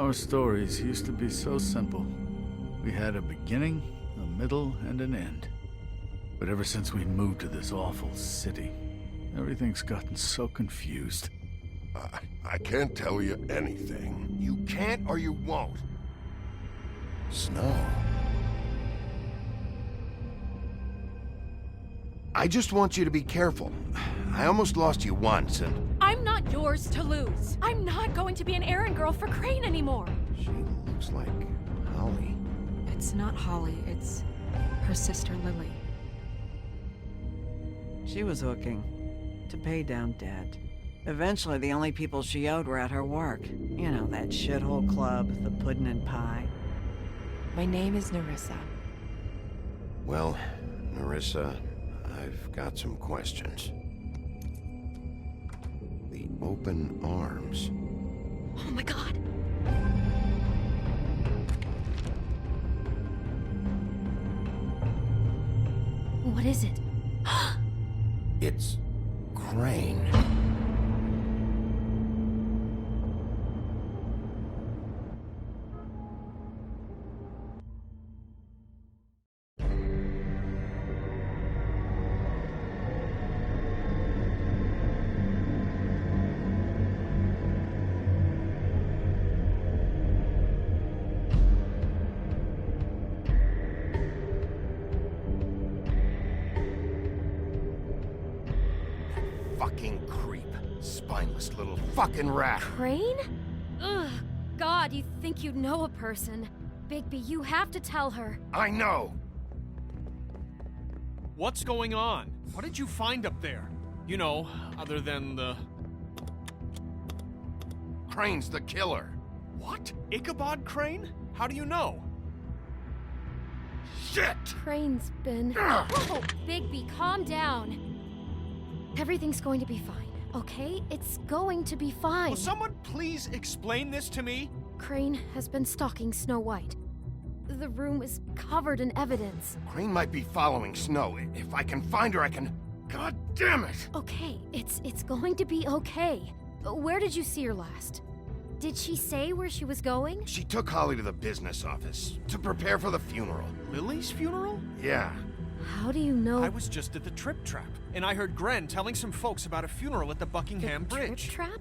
Our stories used to be so simple. We had a beginning, a middle, and an end. But ever since we moved to this awful city, everything's gotten so confused. I can't tell you anything. You can't or you won't. Snow. I just want you to be careful. I almost lost you once, and... I'm not yours to lose. I'm not going to be an errand girl for Crane anymore. She looks like Holly. It's not Holly, it's her sister Lily. She was hooking to pay down debt. Eventually, the only people she owed were at her work. You know, that shithole club, the Puddin' and Pie. My name is Nerissa. Well, Nerissa, I've got some questions. The open arms. Oh my god. What is it? It's Crane. Fucking creep. Spineless little fucking rat. Crane? Ugh. God, you think you know a person. Bigby, you have to tell her. I know. What's going on? What did you find up there? You know, other than the... Crane's the killer. What? Ichabod Crane? How do you know? Shit! Crane's been... Whoa! Bigby, calm down. Everything's going to be fine, okay? It's going to be fine. Will someone please explain this to me? Crane has been stalking Snow White. The room is covered in evidence. Crane might be following Snow. If I can find her, I can... God damn it! Okay, it's going to be okay. Where did you see her last? Did she say where she was going? She took Holly to the business office to prepare for the funeral. Lily's funeral? Yeah. How do you know? I was just at the Trip Trap, and I heard Gren telling some folks about a funeral at the Buckingham the Bridge. Trip Trap?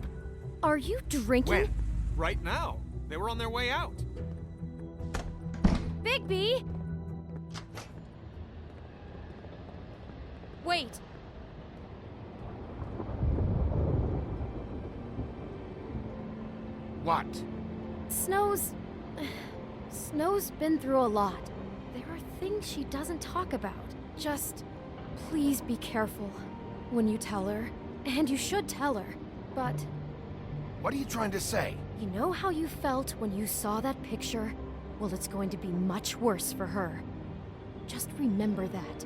Are you drinking? When? Right now. They were on their way out. Bigby! Wait. What? Snow's been through a lot. There are things she doesn't talk about. Just please be careful when you tell her. And you should tell her. But What are you trying to say? you know how you felt when you saw that picture? Well, it's going to be much worse for her. Just remember that.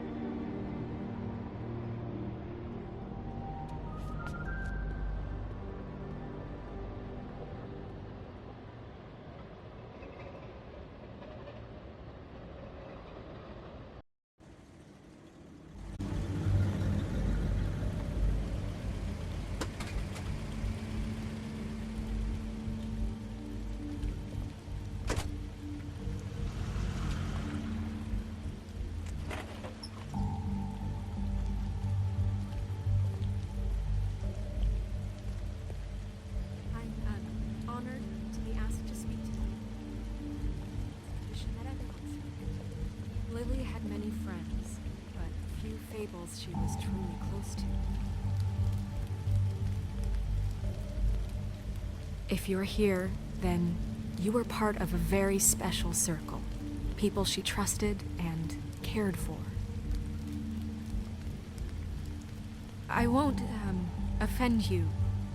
I'm honored to be asked to speak to you. It's a tradition that everyone's. Lily had many friends, but few fables she was truly close to. If you're here, then you were part of a very special circle. People she trusted and cared for. I won't, offend you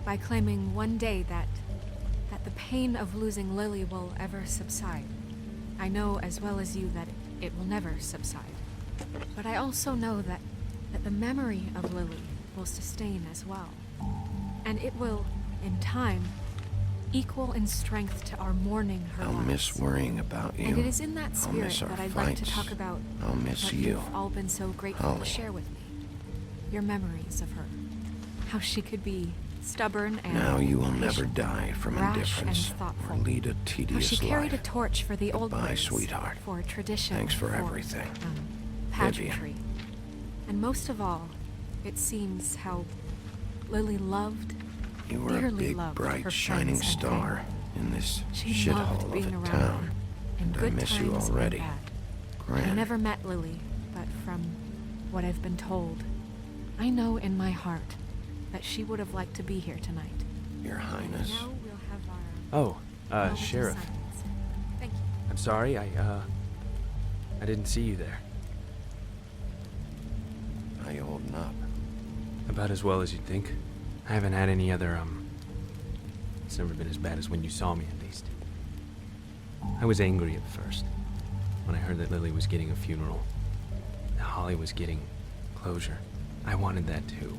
by claiming one day that the pain of losing Lily will ever subside. I know as well as you that it will never subside. But I also know that the memory of Lily will sustain as well. And it will, in time, equal in strength to our mourning her I'll loss. miss worrying about you. And it is in that I'll spirit miss our that I'd like to fights. talk about I'll miss what you. you've all been so grateful Holly. to share with me. Your memories of her. How she could be stubborn and Now you will never patient, die from rash indifference and thoughtful. or lead a How tedious she carried a life. torch for the old Goodbye, ways, sweetheart. for tradition, Thanks for for, everything. pageantry. And most of all, it seems how Lily loved, You were a dearly big, loved bright, her shining friends and star in this she loved shithole being of a around town. her, in And I good miss you times already. and bad. I Gran. never met Lily, but from what I've been told, I know in my heart that she would have liked to be here tonight. Your Highness. Now we'll have our Oh, moment of Sheriff. silence. Thank you. I'm sorry, I didn't see you there. How you holding up? About as well as you'd think. I haven't had any other, it's never been as bad as when you saw me, at least. I was angry at first, when I heard that Lily was getting a funeral, that Holly was getting closure. I wanted that too.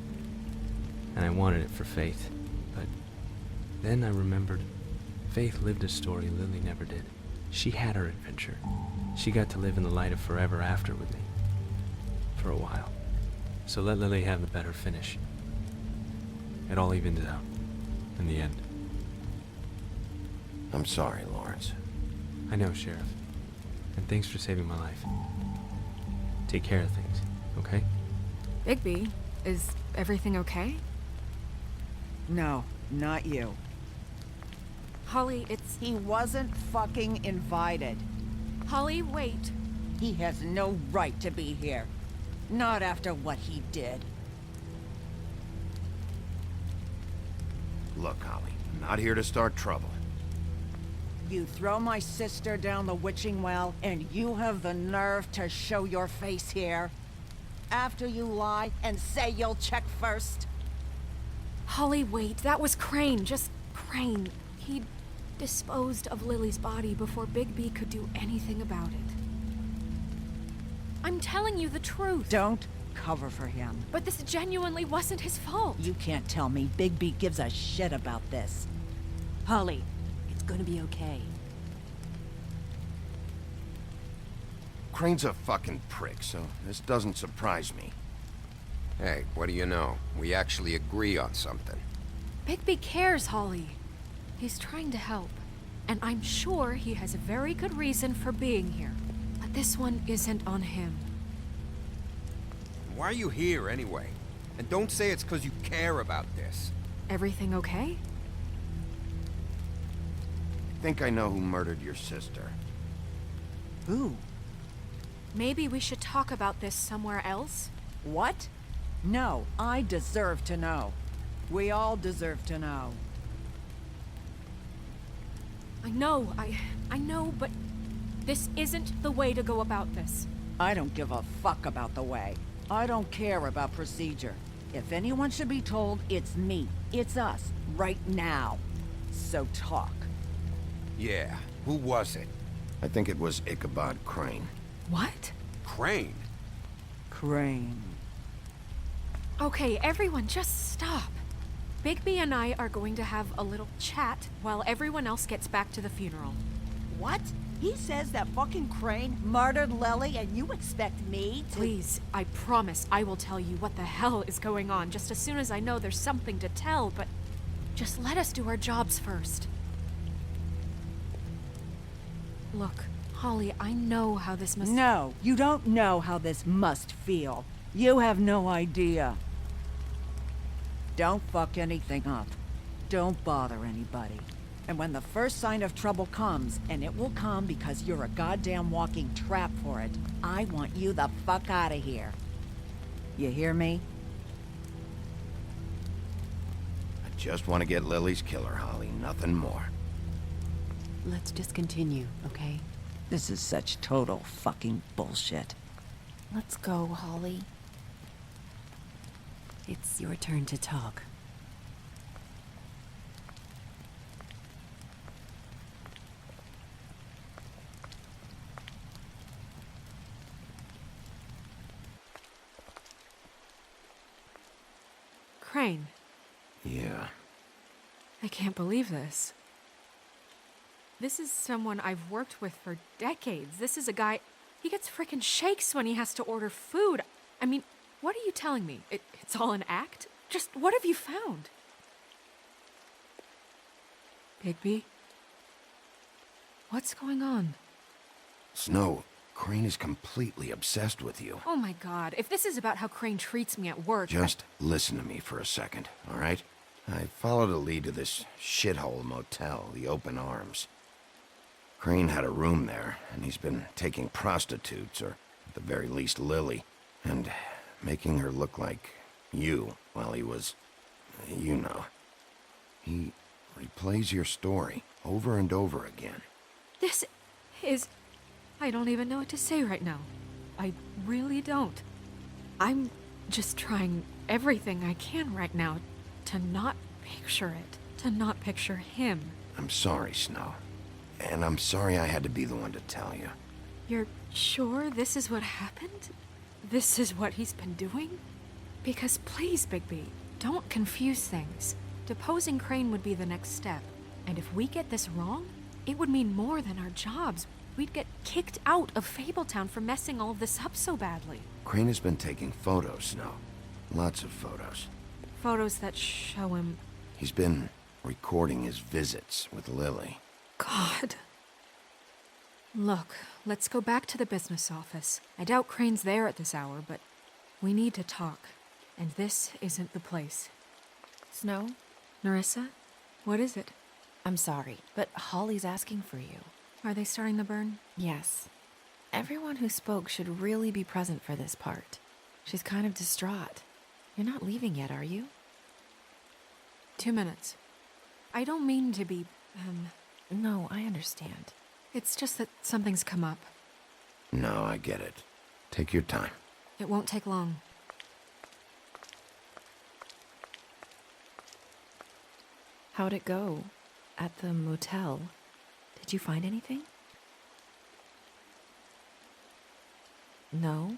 And I wanted it for Faith. But then I remembered Faith lived a story Lily never did. She had her adventure. She got to live in the light of forever after with me. For a while. So let Lily have the better finish. It all evens out. In the end. I'm sorry, Lawrence. I know, Sheriff. And thanks for saving my life. Take care of things, okay? Bigby, is everything okay? No, not you. Holly, it's... He wasn't fucking invited. Holly, wait. He has no right to be here. Not after what he did. Look, Holly, I'm not here to start trouble. You throw my sister down the witching well, and you have the nerve to show your face here? After you lie and say you'll check first? Holly, wait. That was Crane. Just Crane. He disposed of Lily's body before Bigby could do anything about it. I'm telling you the truth. Don't cover for him. But this genuinely wasn't his fault. You can't tell me Bigby gives a shit about this. Holly, it's gonna be okay. Crane's a fucking prick, so this doesn't surprise me. Hey, what do you know? We actually agree on something. Bigby cares, Holly. He's trying to help. And I'm sure he has a very good reason for being here. But this one isn't on him. Why are you here, anyway? And don't say it's because you care about this. Everything okay? I think I know who murdered your sister. Who? Maybe we should talk about this somewhere else? What? No, I deserve to know. We all deserve to know. I know, but this isn't the way to go about this. I don't give a fuck about the way. I don't care about procedure. If anyone should be told, it's me. It's us, right now. So talk. Yeah, who was it? I think it was Ichabod Crane. What? Crane. Crane. Okay, everyone, just stop. Bigby and I are going to have a little chat while everyone else gets back to the funeral. What? He says that fucking Crane murdered Lily and you expect me to— Please, I promise I will tell you what the hell is going on just as soon as I know there's something to tell, but just let us do our jobs first. Look, Holly, I know how this must— No, you don't know how this must feel. You have no idea. Don't fuck anything up. Don't bother anybody. And when the first sign of trouble comes, and it will come because you're a goddamn walking trap for it, I want you the fuck out of here. You hear me? I just want to get Lily's killer, Holly, nothing more. Let's just continue, okay? This is such total fucking bullshit. Let's go, Holly. It's your turn to talk. Crane, Yeah. I can't believe this. This is someone I've worked with for decades. This is a guy... He gets frickin' shakes when he has to order food. I mean, what are you telling me? It's all an act? Just what have you found? Bigby? What's going on? Snow, Crane is completely obsessed with you. Oh my god, if this is about how Crane treats me at work... Just listen to me for a second, all right? I followed a lead to this shithole motel, the Open Arms. Crane had a room there, and he's been taking prostitutes, or at the very least Lily, and making her look like you while he was... you know. He replays your story over and over again. This is... I don't even know what to say right now. I really don't. I'm just trying everything I can right now to not picture it. To not picture him. I'm sorry, Snow. And I'm sorry I had to be the one to tell you. You're sure this is what happened? This is what he's been doing? Because please, Bigby, don't confuse things. Deposing Crane would be the next step. And if we get this wrong, it would mean more than our jobs. We'd get kicked out of Fabletown for messing all of this up so badly. Crane has been taking photos, Snow. Lots of photos. Photos that show him... He's been recording his visits with Lily. God. Look, let's go back to the business office. I doubt Crane's there at this hour, but we need to talk. And this isn't the place. Snow? Nerissa? What is it? I'm sorry, but Holly's asking for you. Are they starting the burn? Yes. Everyone who spoke should really be present for this part. She's kind of distraught. You're not leaving yet, are you? 2 minutes. I don't mean to be, No, I understand. It's just that something's come up. No, I get it. Take your time. It won't take long. How'd it go? At the motel? Did you find anything? No?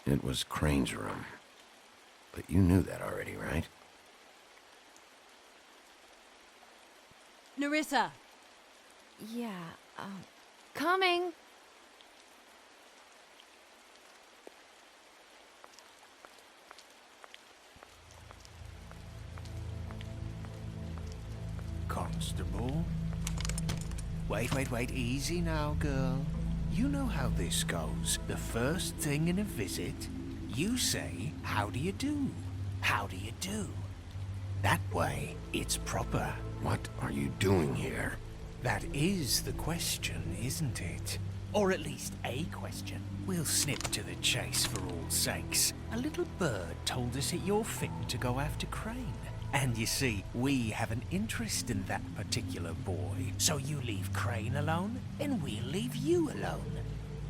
It was Crane's room. But you knew that already, right? Nerissa! Yeah, coming! Constable? Wait, easy now, girl. You know how this goes. The first thing in a visit, you say, how do you do? How do you do? That way, it's proper. What are you doing here? That is the question, isn't it? Or at least a question. We'll snip to the chase for all sakes. A little bird told us that you're fit to go after Crane. And you see, we have an interest in that particular boy. So you leave Crane alone, and we'll leave you alone.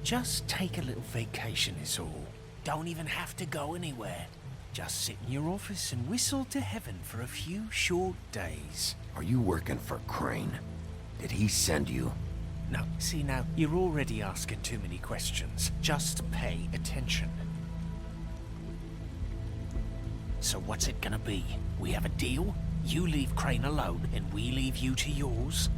Just take a little vacation is all. Don't even have to go anywhere. Just sit in your office and whistle to heaven for a few short days. Are you working for Crane? Did he send you? No, see now, you're already asking too many questions. Just pay attention. So what's it gonna be? We have a deal? You leave Crane alone, and we leave you to yours?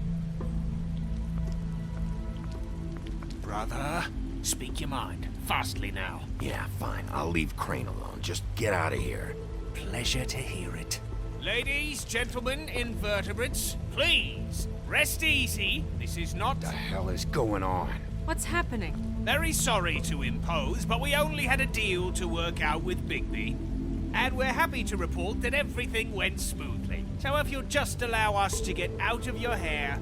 Brother, speak your mind. Fastly now. Yeah, fine. I'll leave Crane alone. Just get out of here. Pleasure to hear it. Ladies, gentlemen, invertebrates, please, rest easy. This is not... What the hell is going on? What's happening? Very sorry to impose, but we only had a deal to work out with Bigby. And we're happy to report that everything went smoothly. So if you'll just allow us to get out of your hair...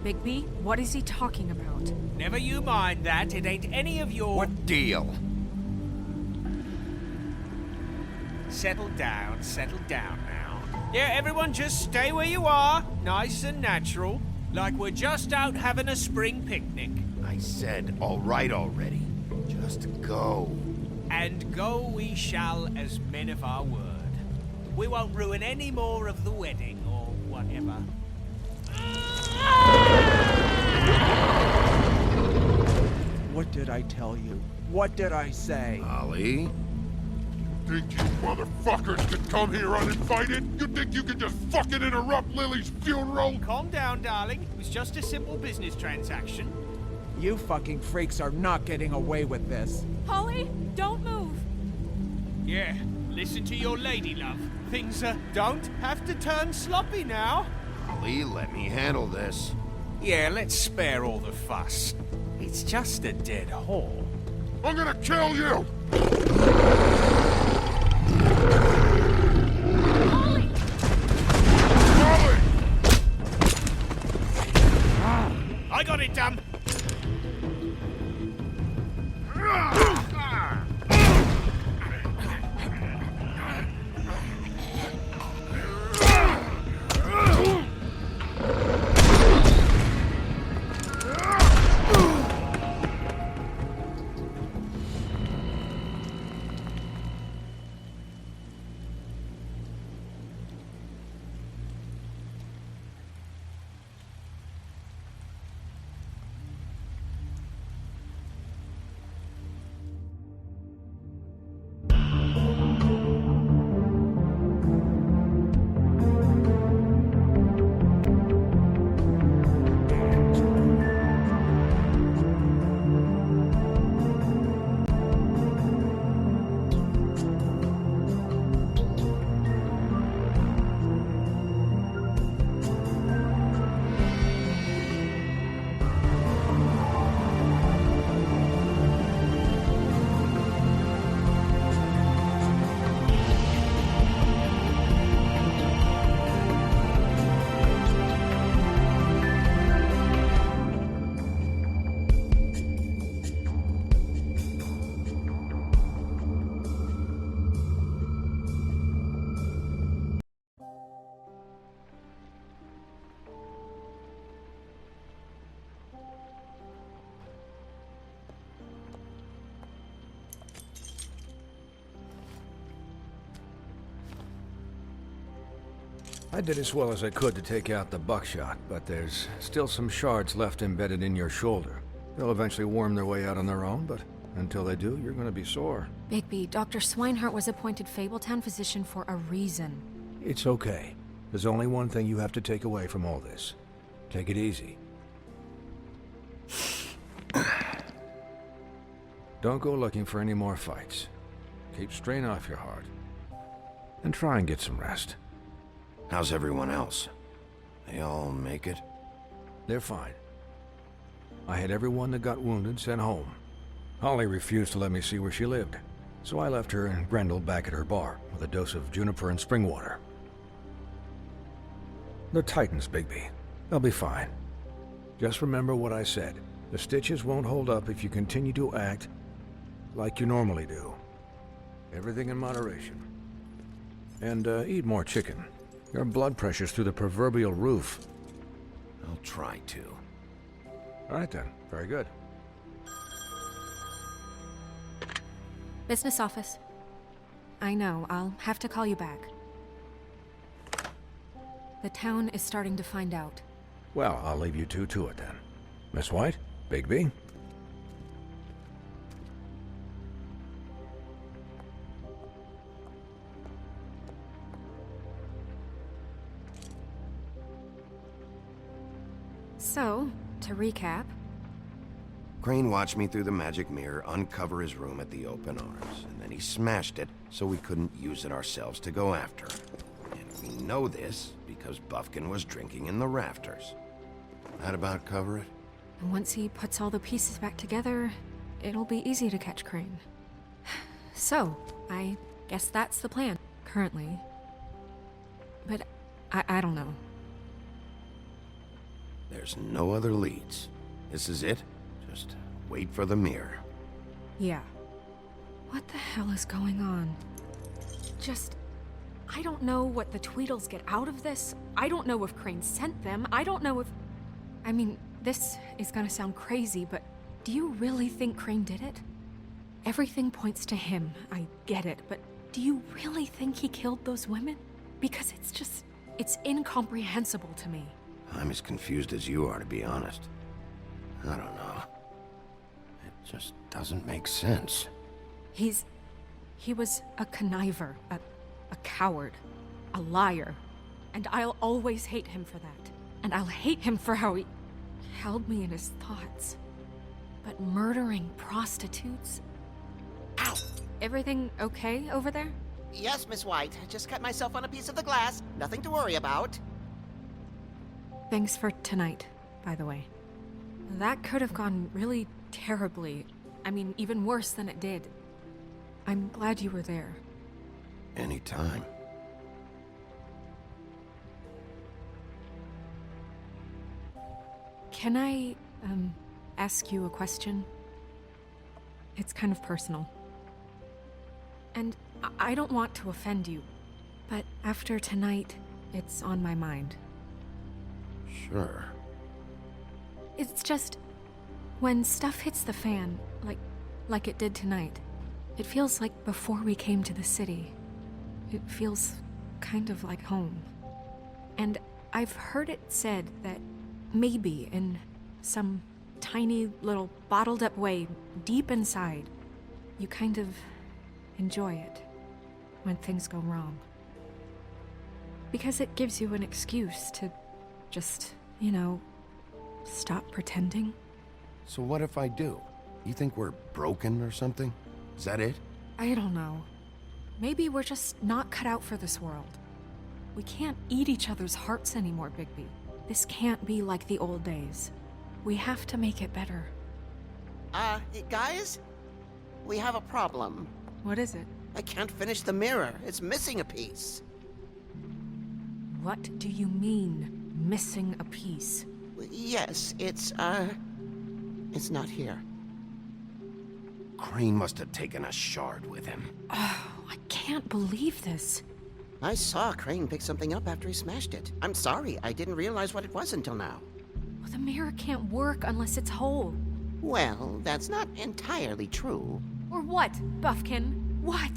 Bigby, what is he talking about? Never you mind that, it ain't any of your... What deal? Settle down now. Yeah, everyone just stay where you are, nice and natural, like we're just out having a spring picnic. I said all right already. Just go. And go we shall as men of our word. We won't ruin any more of the wedding or whatever. What did I tell you? What did I say? Ollie? Think you motherfuckers could come here uninvited? You think you could just fucking interrupt Lily's funeral? Calm down, darling. It was just a simple business transaction. You fucking freaks are not getting away with this. Holly, don't move! Yeah, listen to your lady, love. Things don't have to turn sloppy now. Lee, let me handle this. Yeah, let's spare all the fuss. It's just a dead whore. I'm gonna kill you! I got it done. I did as well as I could to take out the buckshot, but there's still some shards left embedded in your shoulder. They'll eventually worm their way out on their own, but until they do, you're gonna be sore. Bigby, Dr. Swinehart was appointed Fabletown physician for a reason. It's okay. There's only one thing you have to take away from all this. Take it easy. Don't go looking for any more fights. Keep strain off your heart. And try and get some rest. How's everyone else? They all make it? They're fine. I had everyone that got wounded sent home. Holly refused to let me see where she lived, so I left her and Grendel back at her bar with a dose of juniper and spring water. They're Titans, Bigby. They'll be fine. Just remember what I said. The stitches won't hold up if you continue to act like you normally do. Everything in moderation. And eat more chicken. Your blood pressure's through the proverbial roof. I'll try to. All right then. Very good. Business office. I know, I'll have to call you back. The town is starting to find out. Well, I'll leave you two to it then. Miss White? Bigby? So, to recap... Crane watched me through the magic mirror uncover his room at the open arms, and then he smashed it so we couldn't use it ourselves to go after him. And we know this because Buffkin was drinking in the rafters. That about cover it? And once he puts all the pieces back together, it'll be easy to catch Crane. So, I guess that's the plan, currently. But I don't know. There's no other leads. This is it. Just wait for the mirror. Yeah. What the hell is going on? I don't know what the Tweedles get out of this. I don't know if Crane sent them. I don't know if... I mean, this is gonna sound crazy, but do you really think Crane did it? Everything points to him. I get it, but do you really think he killed those women? Because it's incomprehensible to me. I'm as confused as you are, to be honest. I don't know. It just doesn't make sense. He was a conniver, a coward, a liar. And I'll always hate him for that. And I'll hate him for how he held me in his thoughts. But murdering prostitutes? Ow! Everything okay over there? Yes, Miss White. I just cut myself on a piece of the glass. Nothing to worry about. Thanks for tonight, by the way. That could have gone really terribly. I mean, even worse than it did. I'm glad you were there. Anytime. Can I, ask you a question? It's kind of personal. And I don't want to offend you, but after tonight, it's on my mind. Sure. It's just, when stuff hits the fan, like it did tonight, it feels like before we came to the city. It feels kind of like home. And I've heard it said that maybe in some tiny little bottled up way deep inside, you kind of enjoy it when things go wrong. Because it gives you an excuse to just, stop pretending. So what if I do? You think we're broken or something? Is that it? I don't know. Maybe we're just not cut out for this world. We can't eat each other's hearts anymore, Bigby. This can't be like the old days. We have to make it better. Guys? We have a problem. What is it? I can't finish the mirror. It's missing a piece. What do you mean, missing a piece? Yes, it's not here. Crane must have taken a shard with him. Oh, I can't believe this. I saw Crane pick something up after he smashed it. I'm sorry, I didn't realize what it was until now. Well, the mirror can't work unless it's whole. Well, that's not entirely true. Or what, Buffkin? What?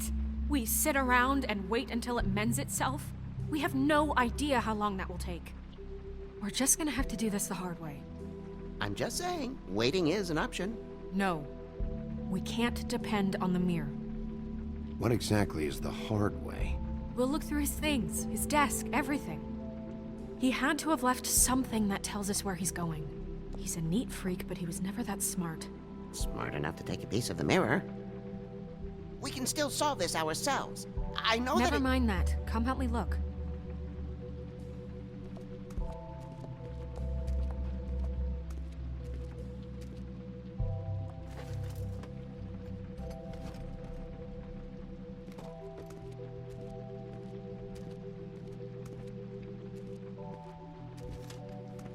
We sit around and wait until it mends itself? We have no idea how long that will take. We're just gonna have to do this the hard way. I'm just saying, waiting is an option. No. We can't depend on the mirror. What exactly is the hard way? We'll look through his things, his desk, everything. He had to have left something that tells us where he's going. He's a neat freak, but he was never that smart. Smart enough to take a piece of the mirror. We can still solve this ourselves. I know Never mind that. Come help me look.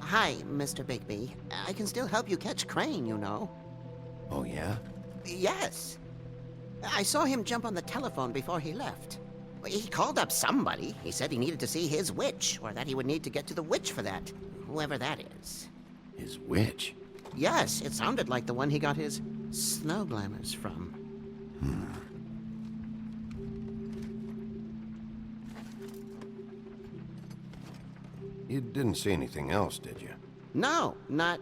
Hi, Mr. Bigby. I can still help you catch Crane, you know. Oh, yeah? Yes. I saw him jump on the telephone before he left. He called up somebody. He said he needed to see his witch, or that he would need to get to the witch for that. Whoever that is. His witch? Yes, it sounded like the one he got his snow glamours from. You didn't see anything else, did you? No, not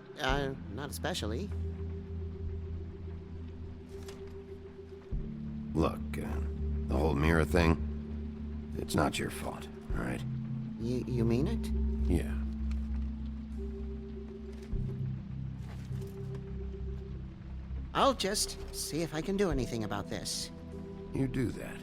especially. Look, the whole mirror thing, it's not your fault, all right? You mean it? Yeah. I'll just see if I can do anything about this. You do that.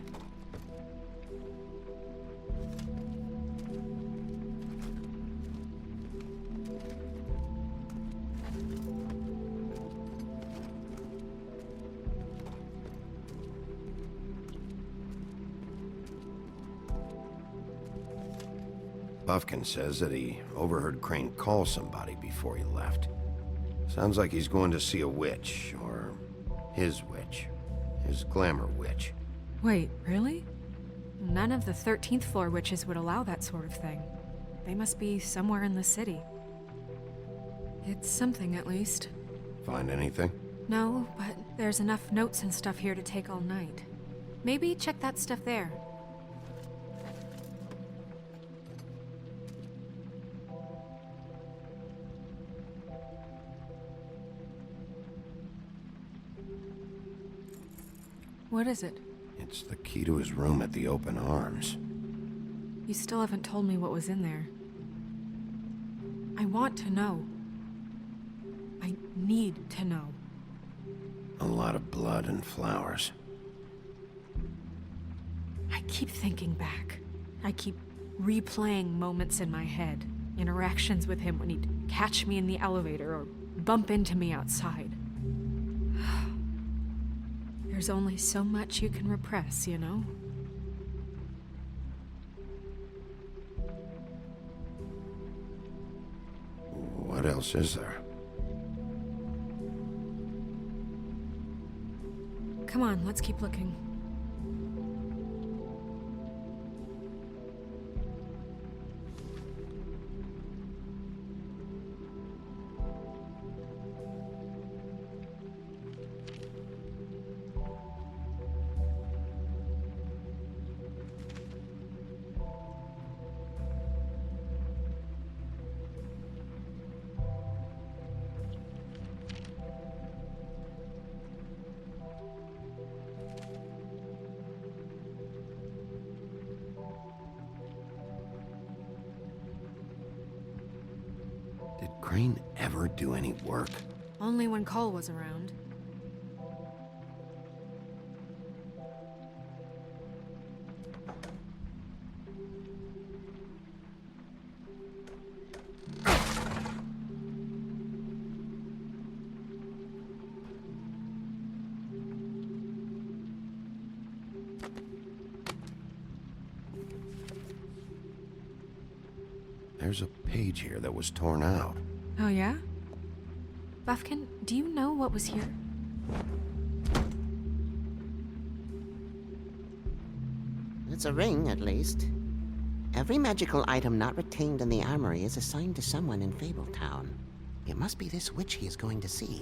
Buffkin says that he overheard Crane call somebody before he left. Sounds like he's going to see a witch, or his witch. His glamour witch. Wait, really? None of the 13th floor witches would allow that sort of thing. They must be somewhere in the city. It's something, at least. Find anything? No, but there's enough notes and stuff here to take all night. Maybe check that stuff there. What is it? It's the key to his room at the Open Arms. You still haven't told me what was in there. I want to know. I need to know. A lot of blood and flowers. I keep thinking back. I keep replaying moments in my head. Interactions with him when he'd catch me in the elevator or bump into me outside. There's only so much you can repress, you know? What else is there? Come on, let's keep looking. Did Crane ever do any work? Only when Cole was around. There's a page here that was torn out. Oh, yeah? Buffkin, do you know what was here? It's a ring, at least. Every magical item not retained in the armory is assigned to someone in Fabletown. It must be this witch he is going to see.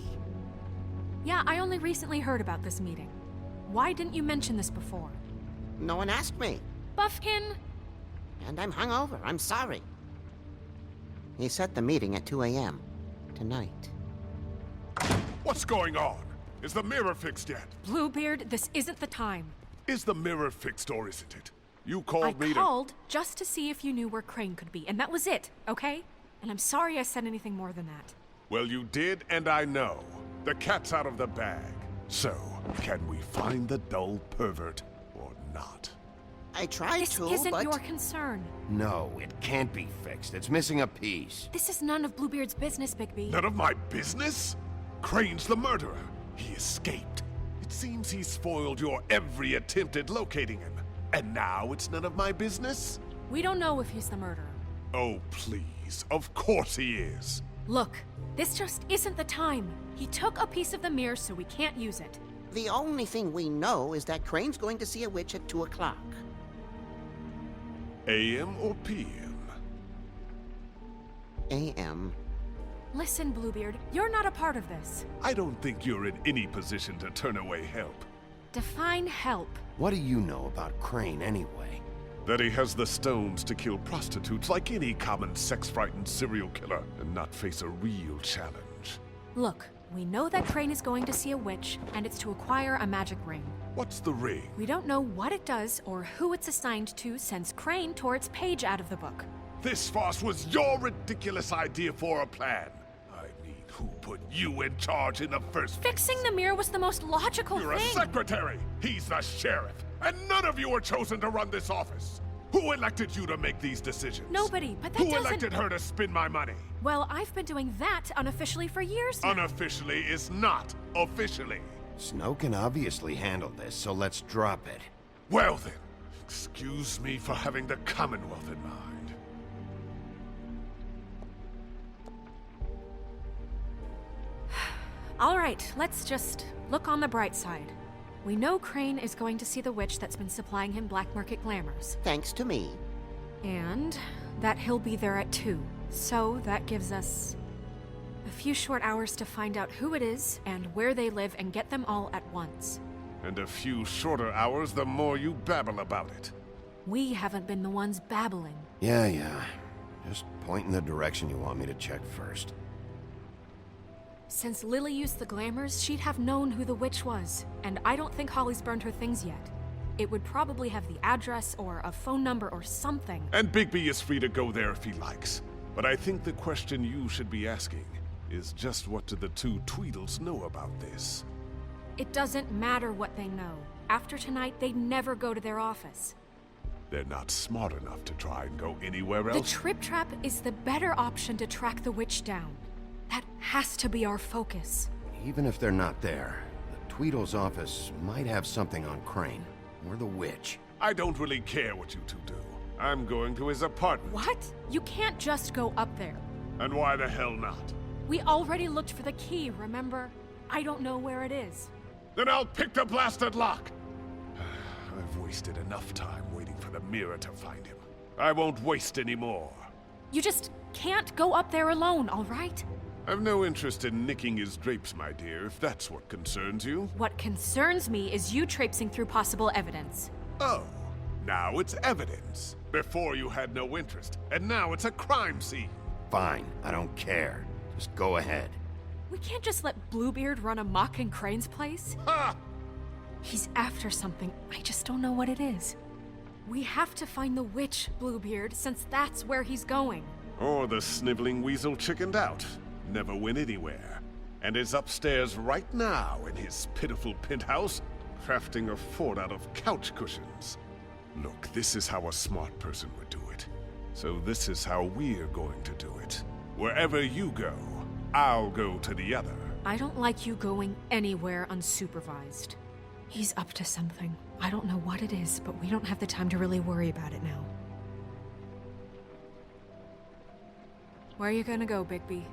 Yeah, I only recently heard about this meeting. Why didn't you mention this before? No one asked me. Buffkin! And I'm hungover. I'm sorry. He set the meeting at 2 a.m. tonight. What's going on? Is the mirror fixed yet? Bluebeard, this isn't the time. Is the mirror fixed or isn't it? You called me I called just to see if you knew where Crane could be, and that was it, okay? And I'm sorry I said anything more than that. Well, you did, and I know. The cat's out of the bag. So, can we find the dull pervert or not? I tried This to, isn't but... your concern. No, it can't be fixed. It's missing a piece. This is none of Bluebeard's business, Bigby. None of my business? Crane's the murderer. He escaped. It seems he spoiled your every attempt at locating him. And now it's none of my business? We don't know if he's the murderer. Oh, please. Of course he is. Look, this just isn't the time. He took a piece of the mirror, so we can't use it. The only thing we know is that Crane's going to see a witch at 2 o'clock. AM or PM? AM. Listen, Bluebeard, you're not a part of this. I don't think you're in any position to turn away help. Define help. What do you know about Crane anyway? That he has the stones to kill prostitutes like any common sex-frightened serial killer and not face a real challenge. Look, we know that Crane is going to see a witch, and it's to acquire a magic ring. What's the ring? We don't know what it does or who it's assigned to since Crane tore its page out of the book. This farce was your ridiculous idea for a plan. I mean, who put you in charge in the first place? Fixing the mirror was the most logical You're thing. a secretary! He's the sheriff! And none of you were chosen to run this office! Who elected you to make these decisions? Nobody, but that Who doesn't... elected her to spend my money? Well, I've been doing that unofficially for years now. Unofficially is not officially. Snow can obviously handle this, so let's drop it. Well then, excuse me for having the Commonwealth in mind. All right, let's just look on the bright side. We know Crane is going to see the witch that's been supplying him black market glamours. Thanks to me. And that he'll be there at 2. So that gives us a few short hours to find out who it is and where they live and get them all at once. And a few shorter hours the more you babble about it. We haven't been the ones babbling. Yeah. Just point in the direction you want me to check first. Since Lily used the glamours, she'd have known who the witch was, and I don't think Holly's burned her things yet. It would probably have the address or a phone number or something. And Bigby is free to go there if he likes. But I think the question you should be asking is just what do the two Tweedles know about this? It doesn't matter what they know. After tonight, they'd never go to their office. They're not smart enough to try and go anywhere The else. trip trap is the better option to track the witch down. That has to be our focus. Even if they're not there, the TWAU's office might have something on Crane, or the witch. I don't really care what you two do. I'm going to his apartment. What? You can't just go up there. And why the hell not? We already looked for the key, remember? I don't know where it is. Then I'll pick the blasted lock! I've wasted enough time waiting for the mirror to find him. I won't waste any more. You just can't go up there alone, all right? I've no interest in nicking his drapes, my dear, if that's what concerns you. What concerns me is you traipsing through possible evidence. Oh, now it's evidence. Before you had no interest, and now it's a crime scene. Fine, I don't care. Just go ahead. We can't just let Bluebeard run amok in Crane's place. Ha! He's after something. I just don't know what it is. We have to find the witch, Bluebeard, since that's where he's going. Or the sniveling weasel chickened out. Never went anywhere. And is upstairs right now in his pitiful penthouse, crafting a fort out of couch cushions. Look, this is how a smart person would do it. So this is how we're going to do it. Wherever you go, I'll go to the other. I don't like you going anywhere unsupervised. He's up to something. I don't know what it is, but we don't have the time to really worry about it now. Where are you gonna go, Bigby?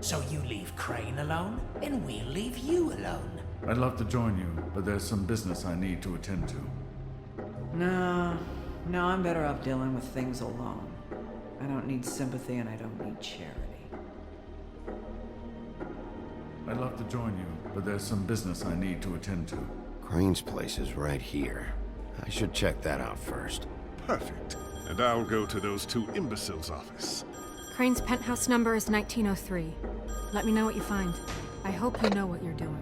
So you leave Crane alone, and we'll leave you alone. I'd love to join you, but there's some business I need to attend to. No, I'm better off dealing with things alone. I don't need sympathy and I don't need charity. I'd love to join you, but there's some business I need to attend to. Crane's place is right here. I should check that out first. Perfect. And I'll go to those two imbeciles' office. Crane's penthouse number is 1903. Let me know what you find. I hope you know what you're doing.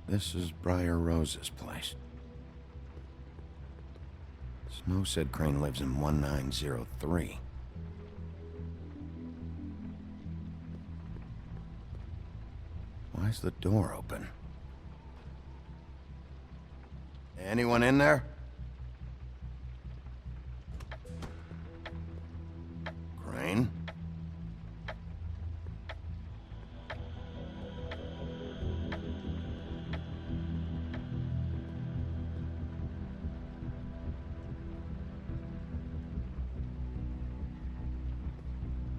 This is Briar Rose's place. Snow said Crane lives in 1903. Why's the door open? Anyone in there? Crane?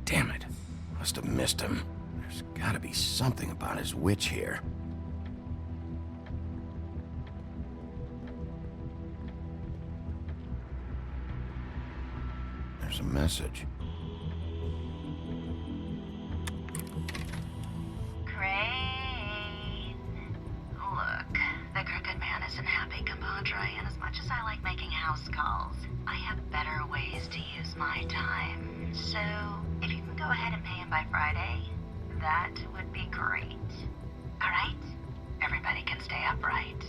Damn it. Must have missed him. There's gotta be something about his witch here. There's a message. Crane. Look, the crooked man isn't happy, compadre, and as much as I like making house calls, I have better ways to use my time. So, if you can go ahead and pay him by Friday, that would be great. Alright? Everybody can stay upright.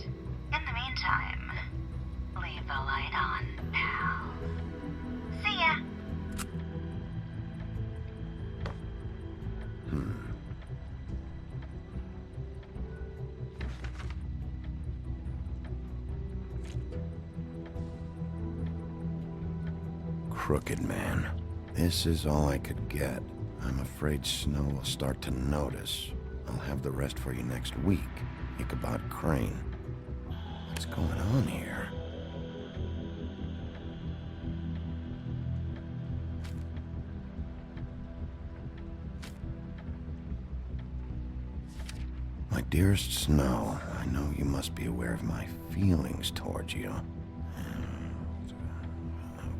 In the meantime, leave the light on, pal. See ya! Crooked man. This is all I could get. I'm afraid Snow will start to notice. I'll have the rest for you next week. Ichabod Crane. What's going on here? My dearest Snow, I know you must be aware of my feelings towards you.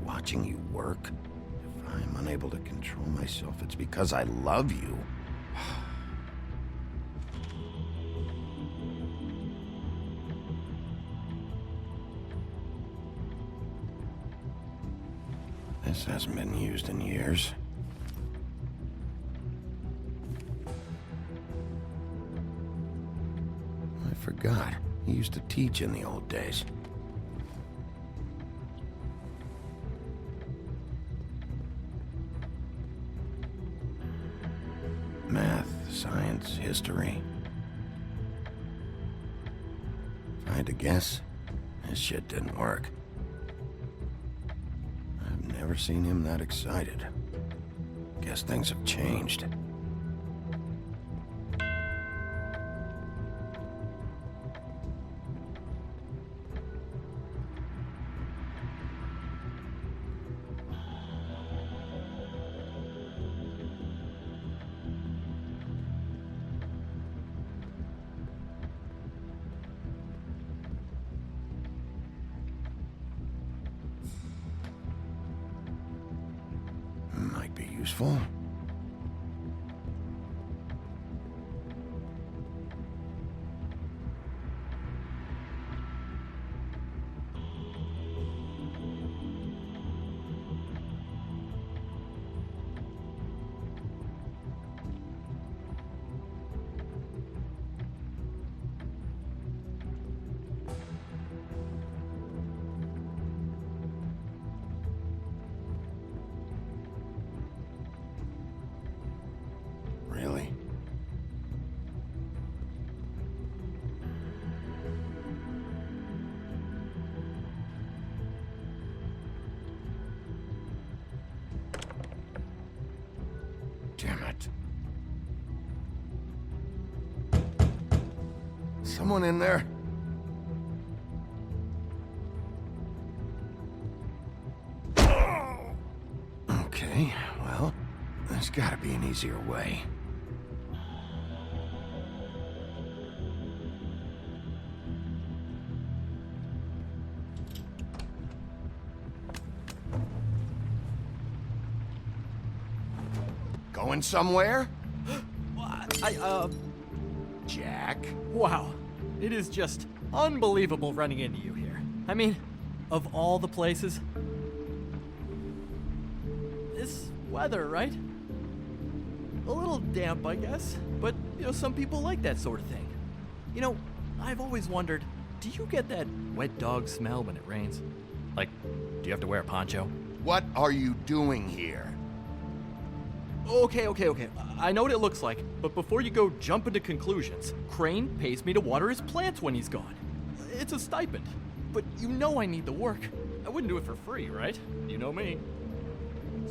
Watching you work, if I'm unable to control myself, it's because I love you. This hasn't been used in years. I forgot. He used to teach in the old days. Math, science, history. If I had to guess, this shit didn't work. I've never seen him that excited. Guess things have changed. Might be useful. Really? Damn it. Someone in there? Okay, well, there's gotta be an easier way. Going somewhere? Jack? Wow. It is just unbelievable running into you here. I mean, of all the places. This weather, right? A little damp, I guess. But, some people like that sort of thing. I've always wondered, do you get that wet dog smell when it rains? Like, do you have to wear a poncho? What are you doing here? Okay. I know what it looks like, but before you go jumping to conclusions, Crane pays me to water his plants when he's gone. It's a stipend, but I need the work. I wouldn't do it for free, right? You know me.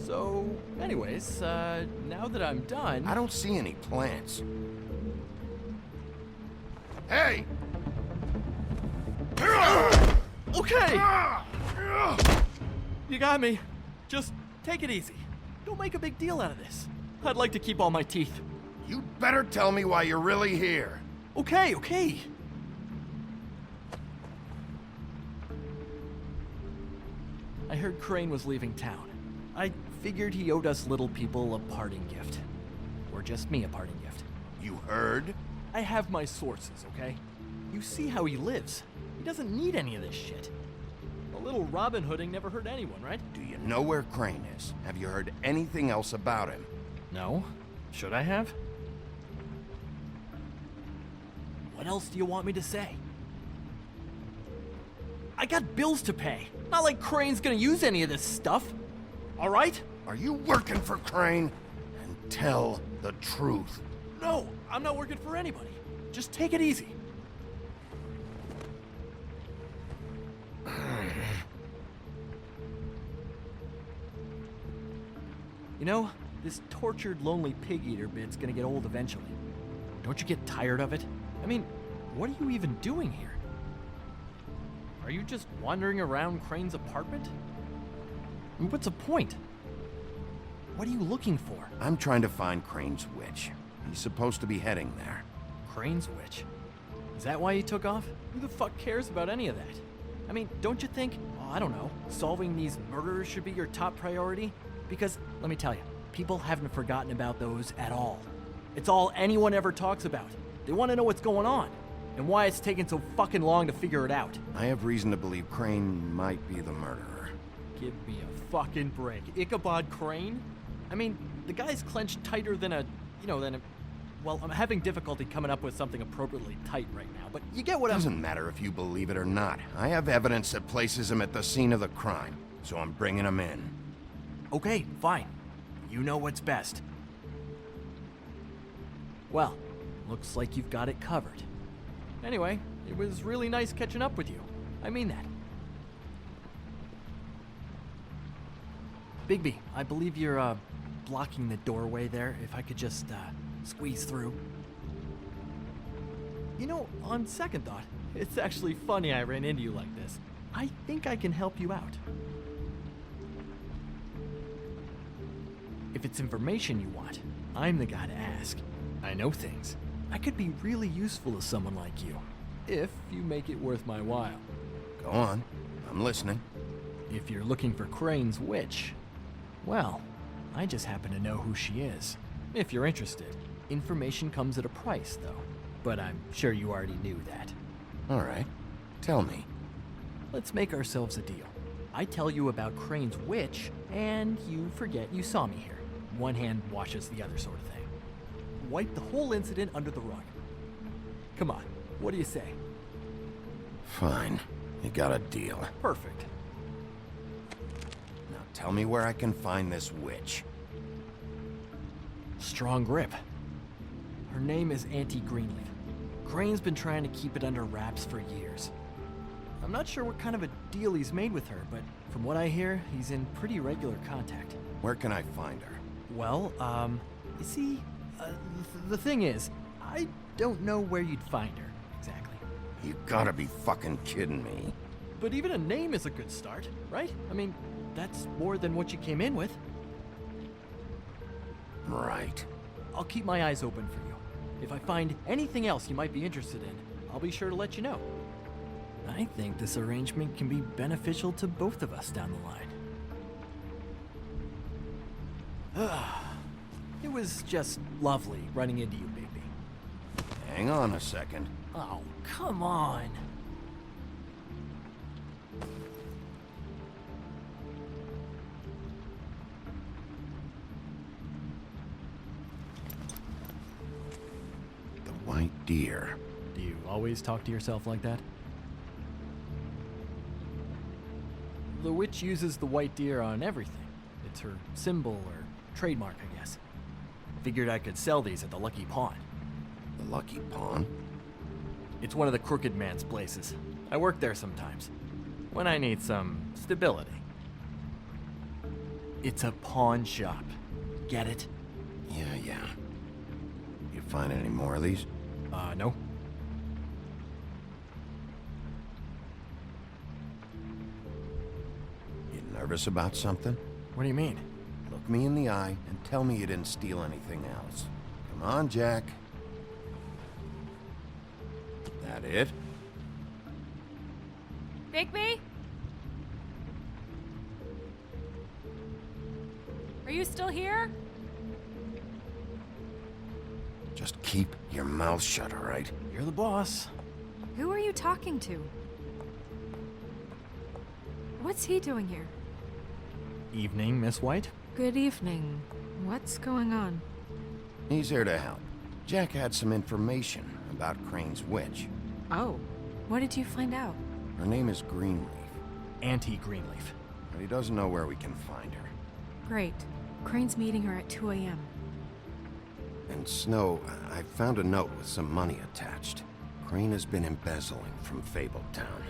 So, anyways, now that I'm done... I don't see any plants. Hey! Okay! You got me. Just take it easy. Don't make a big deal out of this. I'd like to keep all my teeth. You'd better tell me why you're really here. Okay. I heard Crane was leaving town. I figured he owed us little people a parting gift. Or just me a parting gift. You heard? I have my sources, okay? You see how he lives. He doesn't need any of this shit. A little Robin Hooding never hurt anyone, right? Do you know where Crane is? Have you heard anything else about him? No. Should I have? What else do you want me to say? I got bills to pay. Not like Crane's gonna use any of this stuff. All right? Are you working for Crane? And tell the truth. No, I'm not working for anybody. Just take it easy. This tortured, lonely pig-eater bit's gonna get old eventually. Don't you get tired of it? I mean, what are you even doing here? Are you just wandering around Crane's apartment? I mean, what's the point? What are you looking for? I'm trying to find Crane's witch. He's supposed to be heading there. Crane's witch? Is that why you took off? Who the fuck cares about any of that? I mean, don't you think, I don't know, solving these murders should be your top priority? Because, let me tell you, people haven't forgotten about those at all. It's all anyone ever talks about. They want to know what's going on, and why it's taken so fucking long to figure it out. I have reason to believe Crane might be the murderer. Give me a fucking break. Ichabod Crane? I mean, the guy's clenched tighter than well, I'm having difficulty coming up with something appropriately tight right now, but you get what Doesn't matter if you believe it or not. I have evidence that places him at the scene of the crime, so I'm bringing him in. Okay, fine. You know what's best. Well, looks like you've got it covered. Anyway, it was really nice catching up with you. I mean that. Bigby, I believe you're, blocking the doorway there. If I could just, squeeze through. You know, on second thought, it's actually funny I ran into you like this. I think I can help you out. If it's information you want, I'm the guy to ask. I know things. I could be really useful to someone like you, if you make it worth my while. Go on. I'm listening. If you're looking for Crane's witch, well, I just happen to know who she is. If you're interested. Information comes at a price, though. But I'm sure you already knew that. All right. Tell me. Let's make ourselves a deal. I tell you about Crane's witch, and you forget you saw me here. One hand washes the other sort of thing. Wipe the whole incident under the rug. Come on, what do you say? Fine. You got a deal. Perfect. Now tell me where I can find this witch. Strong grip. Her name is Auntie Greenleaf. Crane's been trying to keep it under wraps for years. I'm not sure what kind of a deal he's made with her, but from what I hear, he's in pretty regular contact. Where can I find her? Well, you see, the thing is, I don't know where you'd find her, exactly. You gotta be fucking kidding me. But even a name is a good start, right? I mean, that's more than what you came in with. Right. I'll keep my eyes open for you. If I find anything else you might be interested in, I'll be sure to let you know. I think this arrangement can be beneficial to both of us down the line. It was just lovely running into you, Bigby. Hang on a second. Oh, come on. The white deer. Do you always talk to yourself like that? The witch uses the white deer on everything. It's her symbol or trademark, I guess. Figured I could sell these at the Lucky Pawn. The Lucky Pawn? It's one of the crooked man's places. I work there sometimes, when I need some stability. It's a pawn shop. Get it? Yeah. You find any more of these? No. You nervous about something? What do you mean? Look me in the eye and tell me you didn't steal anything else. Come on, Jack. That it? Bigby? Are you still here? Just keep your mouth shut, all right? You're the boss. Who are you talking to? What's he doing here? Evening, Miss White. Good evening. What's going on? He's here to help. Jack had some information about Crane's witch. Oh, what did you find out? Her name is Greenleaf. Auntie Greenleaf. But he doesn't know where we can find her. Great. Crane's meeting her at 2 a.m. And Snow, I found a note with some money attached. Crane has been embezzling from Fabletown.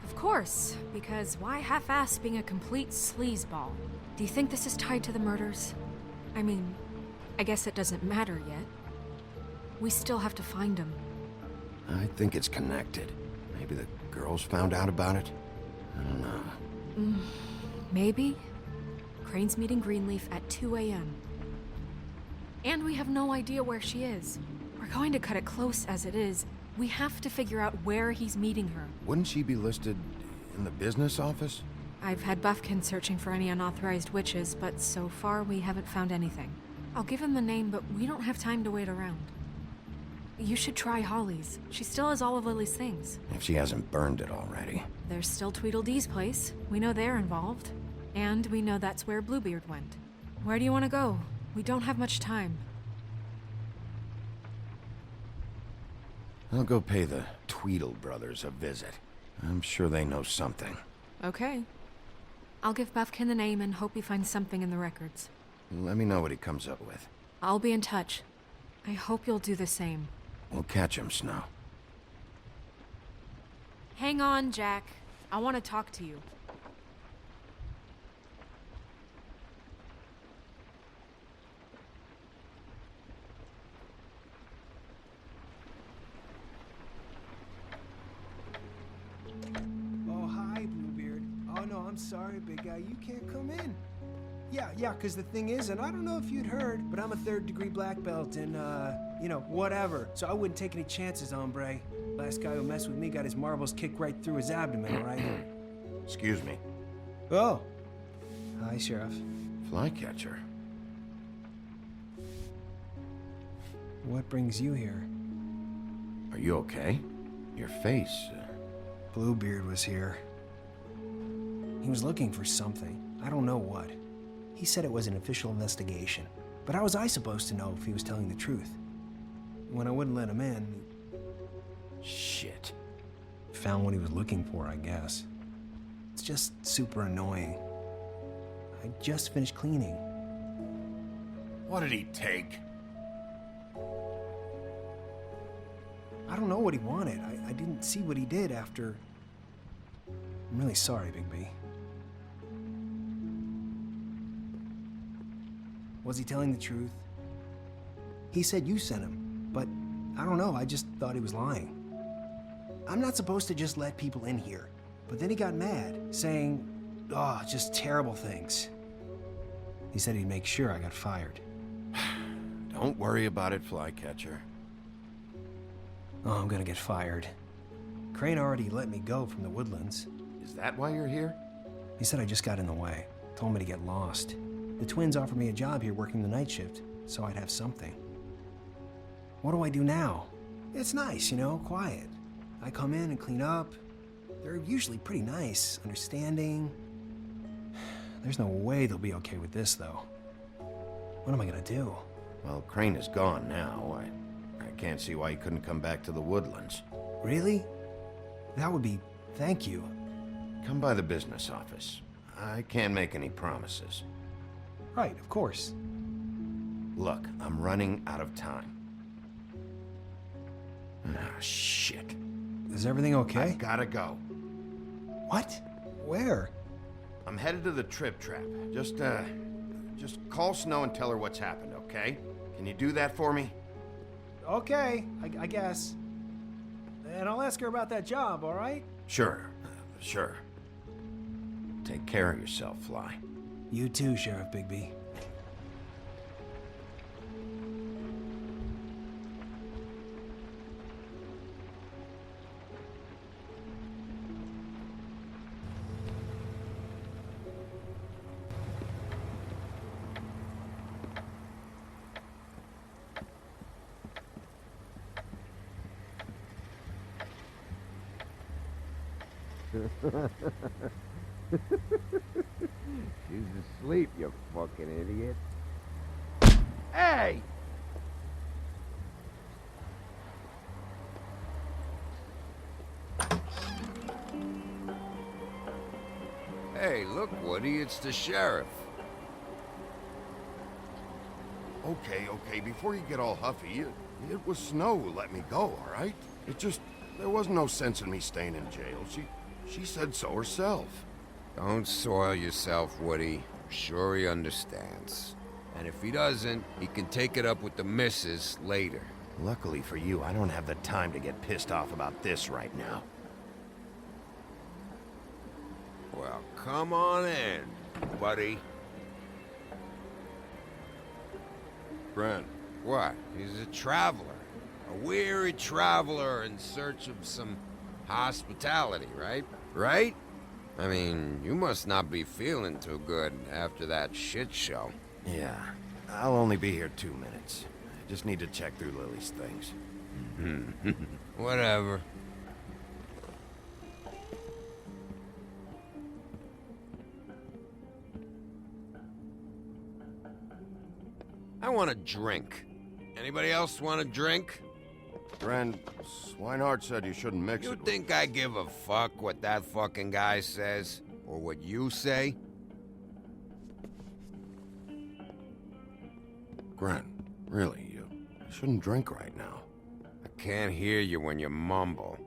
Of course, because why half-ass being a complete sleazeball? Do you think this is tied to the murders? I mean, I guess it doesn't matter yet. We still have to find him. I think it's connected. Maybe the girls found out about it? I don't know. Maybe? Crane's meeting Greenleaf at 2 a.m. And we have no idea where she is. We're going to cut it close as it is. We have to figure out where he's meeting her. Wouldn't she be listed in the business office? I've had Buffkin searching for any unauthorized witches, but so far we haven't found anything. I'll give him the name, but we don't have time to wait around. You should try Holly's. She still has all of Lily's things. If she hasn't burned it already. There's still Tweedledee's place. We know they're involved. And we know that's where Bluebeard went. Where do you want to go? We don't have much time. I'll go pay the Tweedle brothers a visit. I'm sure they know something. Okay. I'll give Buffkin the name and hope he finds something in the records. Let me know what he comes up with. I'll be in touch. I hope you'll do the same. We'll catch him, Snow. Hang on, Jack. I want to talk to you. Oh, hi, Bluebeard. Oh, no, I'm sorry, big guy. You can't come in. Yeah, because the thing is, and I don't know if you'd heard, but I'm a third-degree black belt and, whatever. So I wouldn't take any chances, hombre. Last guy who messed with me got his marbles kicked right through his abdomen, all right? Excuse me. Oh. Hi, Sheriff. Flycatcher. What brings you here? Are you okay? Your face... Bluebeard was here. He was looking for something. I don't know what. He said it was an official investigation. But how was I supposed to know if he was telling the truth? When I wouldn't let him in... Shit. Found what he was looking for, I guess. It's just super annoying. I just finished cleaning. What did he take? I don't know what he wanted. I didn't see what he did after... I'm really sorry, Big B. Was he telling the truth? He said you sent him, but I don't know, I just thought he was lying. I'm not supposed to just let people in here, but then he got mad, saying, just terrible things. He said he'd make sure I got fired. Don't worry about it, Flycatcher. Oh, I'm gonna get fired. Crane already let me go from the Woodlands. Is that why you're here? He said I just got in the way. Told me to get lost. The twins offered me a job here working the night shift, so I'd have something. What do I do now? It's nice, quiet. I come in and clean up. They're usually pretty nice, understanding. There's no way they'll be okay with this, though. What am I gonna do? Well, Crane is gone now. I can't see why he couldn't come back to the Woodlands. Really? That would be... thank you. Come by the business office. I can't make any promises. Right, of course. Look, I'm running out of time. Ah, shit. Is everything okay? I've gotta go. What? Where? I'm headed to the Trip Trap. Just call Snow and tell her what's happened, okay? Can you do that for me? Okay, I guess. And I'll ask her about that job, all right? Sure. Take care of yourself, Fly. You too, Sheriff Bigby. She's asleep, you fucking idiot. Hey! Hey, look, Woody, it's the sheriff. Okay, before you get all huffy, it was Snow who let me go, all right? There was no sense in me staying in jail. She said so herself. Don't soil yourself, Woody. I'm sure he understands. And if he doesn't, he can take it up with the missus later. Luckily for you, I don't have the time to get pissed off about this right now. Well, come on in, buddy. Brent. What? He's a traveler. A weary traveler in search of some hospitality, right? Right? I mean, you must not be feeling too good after that shit show. Yeah, I'll only be here 2 minutes. I just need to check through Lily's things. Whatever. I want a drink. Anybody else want a drink? Friend, Swinehart said you shouldn't mix You it. think I give a fuck what that fucking guy says? Or what you say? Gren, really, you shouldn't drink right now. I can't hear you when you mumble.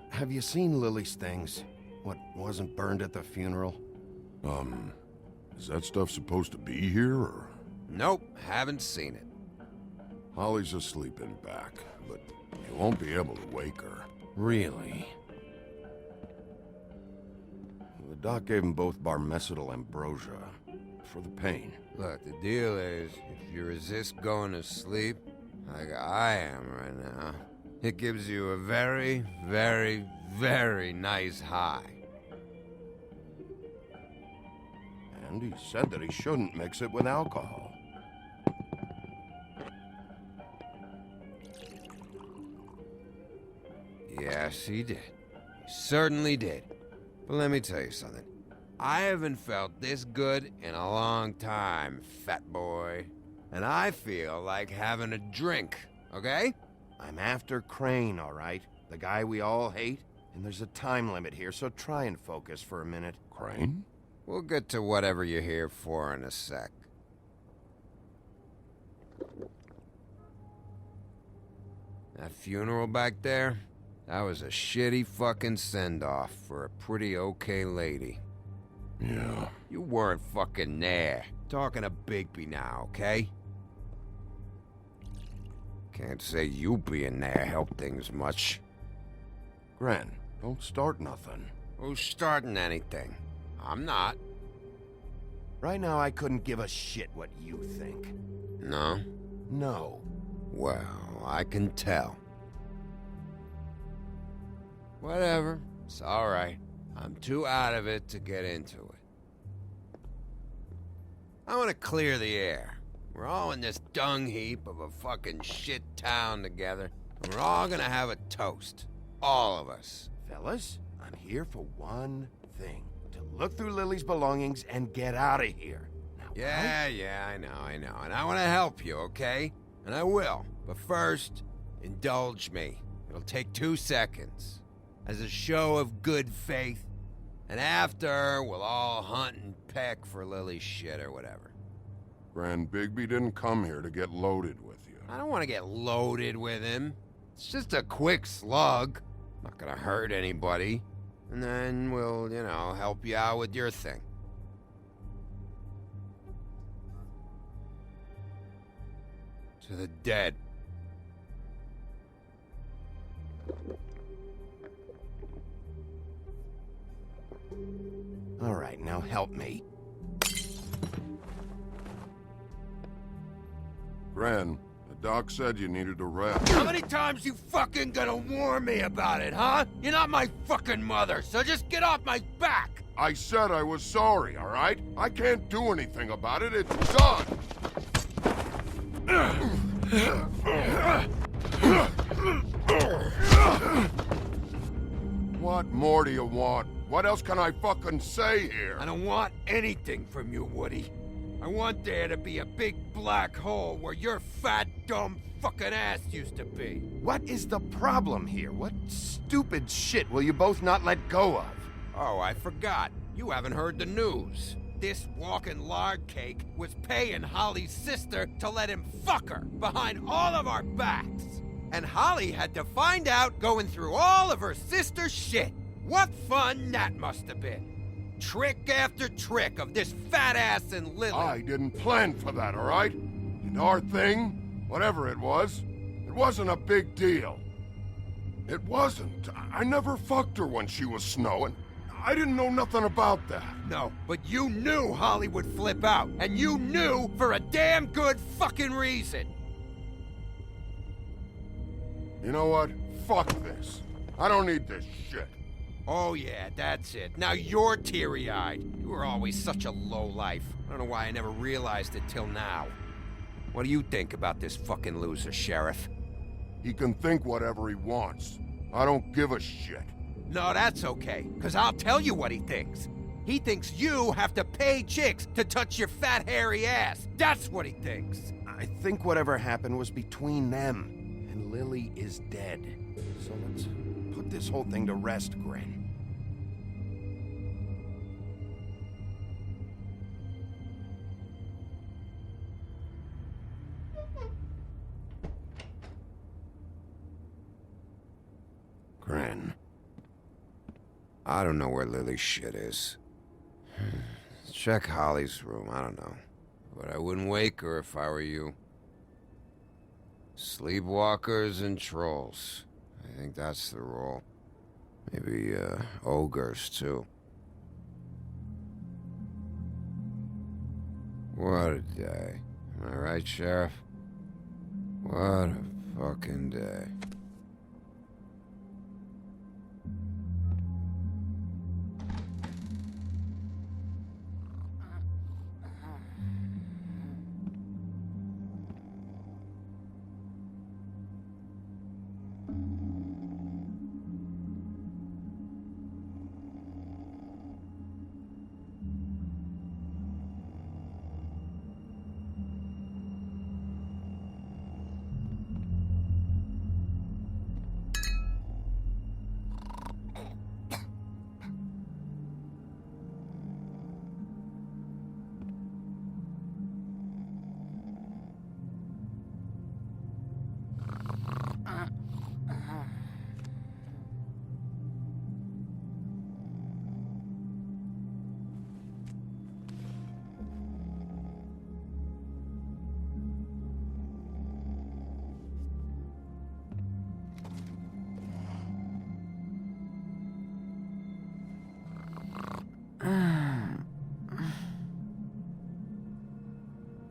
Have you seen Lily's things? What wasn't burned at the funeral? Is that stuff supposed to be here, or...? Nope, haven't seen it. Holly's asleep in back, but you won't be able to wake her. Really? The doc gave them both barmecidal ambrosia for the pain. Look, the deal is, if you resist going to sleep, like I am right now, it gives you a very, very, very nice high. And he said that he shouldn't mix it with alcohol. Yes, he did. He certainly did. But let me tell you something. I haven't felt this good in a long time, fat boy. And I feel like having a drink, okay? I'm after Crane, all right? The guy we all hate? And there's a time limit here, so try and focus for a minute. Crane? We'll get to whatever you're here for in a sec. That funeral back there? That was a shitty fucking send-off for a pretty okay lady. Yeah. You weren't fucking there. Talking to Bigby now, okay? Can't say you being there helped things much. Gren, don't start nothing. Who's starting anything? I'm not. Right now, I couldn't give a shit what you think. No? No. Well, I can tell. Whatever. It's alright. I'm too out of it to get into it. I want to clear the air. We're all in this dung heap of a fucking shit town together, and we're all gonna have a toast. All of us. Fellas, I'm here for one thing. To look through Lily's belongings and get out of here. Now, Yeah, I know. And I want to help you, okay? And I will. But first, indulge me. It'll take 2 seconds. As a show of good faith. And after, we'll all hunt and peck for Lily's shit or whatever. Grand Bigby didn't come here to get loaded with you. I don't want to get loaded with him. It's just a quick slug. Not gonna hurt anybody. And then we'll, help you out with your thing. To the dead. All right, now help me. Gran, the doc said you needed a rest. How many times you fucking gonna warn me about it, huh? You're not my fucking mother, so just get off my back! I said I was sorry, all right? I can't do anything about it. It's done. What more do you want? What else can I fucking say here? I don't want anything from you, Woody. I want there to be a big black hole where your fat, dumb fucking ass used to be. What is the problem here? What stupid shit will you both not let go of? Oh, I forgot. You haven't heard the news. This walking lard cake was paying Holly's sister to let him fuck her behind all of our backs. And Holly had to find out going through all of her sister's shit. What fun that must have been. Trick after trick of this fat ass and Lily. I didn't plan for that, all right? And our thing, whatever it wasn't a big deal. It wasn't. I never fucked her when she was snowing. I didn't know nothing about that. No, but you knew Holly would flip out, and you knew for a damn good fucking reason. You know what? Fuck this. I don't need this shit. Oh yeah, that's it. Now you're teary-eyed. You were always such a lowlife. I don't know why I never realized it till now. What do you think about this fucking loser, Sheriff? He can think whatever he wants. I don't give a shit. No, that's okay, because I'll tell you what he thinks. He thinks you have to pay chicks to touch your fat, hairy ass. That's what he thinks. I think whatever happened was between them, and Lily is dead. So let's put this whole thing to rest, Grin. Grin. I don't know where Lily's shit is. Check Holly's room, I don't know. But I wouldn't wake her if I were you. Sleepwalkers and trolls. I think that's the rule. Maybe, ogres, too. What a day. Am I right, Sheriff? What a fucking day.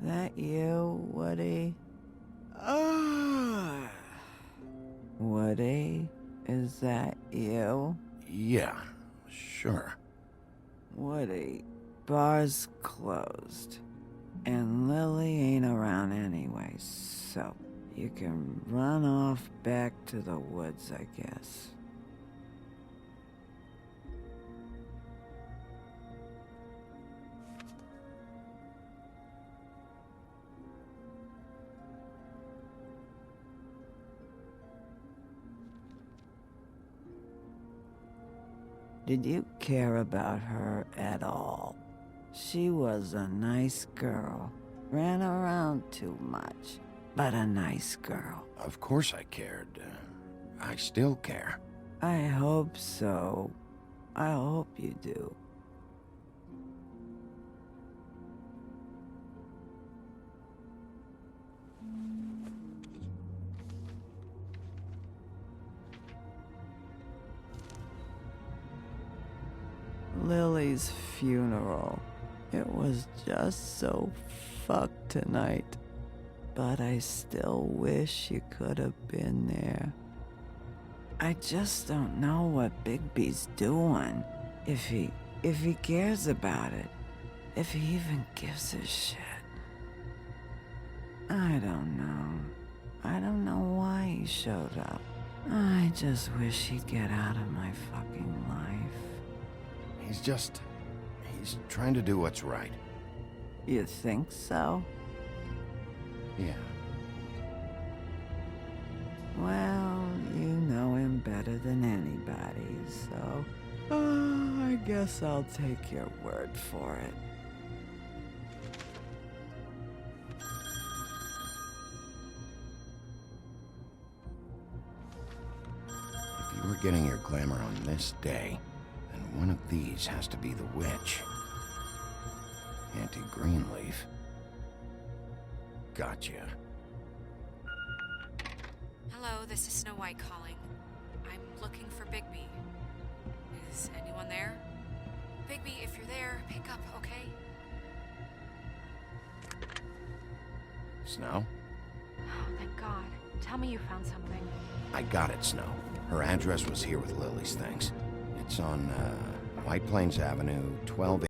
That you, Woody? Woody? Is that you? Yeah, sure. Woody, bar's closed. And Lily ain't around anyway, so you can run off back to the woods, I guess. Did you care about her at all? She was a nice girl. Ran around too much, but a nice girl. Of course I cared. I still care. I hope so. I hope you do. Lily's funeral. It was just so fucked tonight. But I still wish you could have been there. I just don't know what Bigby's doing. If he cares about it. If he even gives a shit. I don't know. I don't know why he showed up. I just wish he'd get out of my fucking life. He's trying to do what's right. You think so? Yeah. Well, you know him better than anybody, so... I guess I'll take your word for it. If you were getting your glamour on this day, then one of these has to be the witch. Auntie Greenleaf. Gotcha. Hello, this is Snow White calling. I'm looking for Bigby. Is anyone there? Bigby, if you're there, pick up, okay? Snow? Oh, thank God. Tell me you found something. I got it, Snow. Her address was here with Lily's things. It's on, White Plains Avenue, 12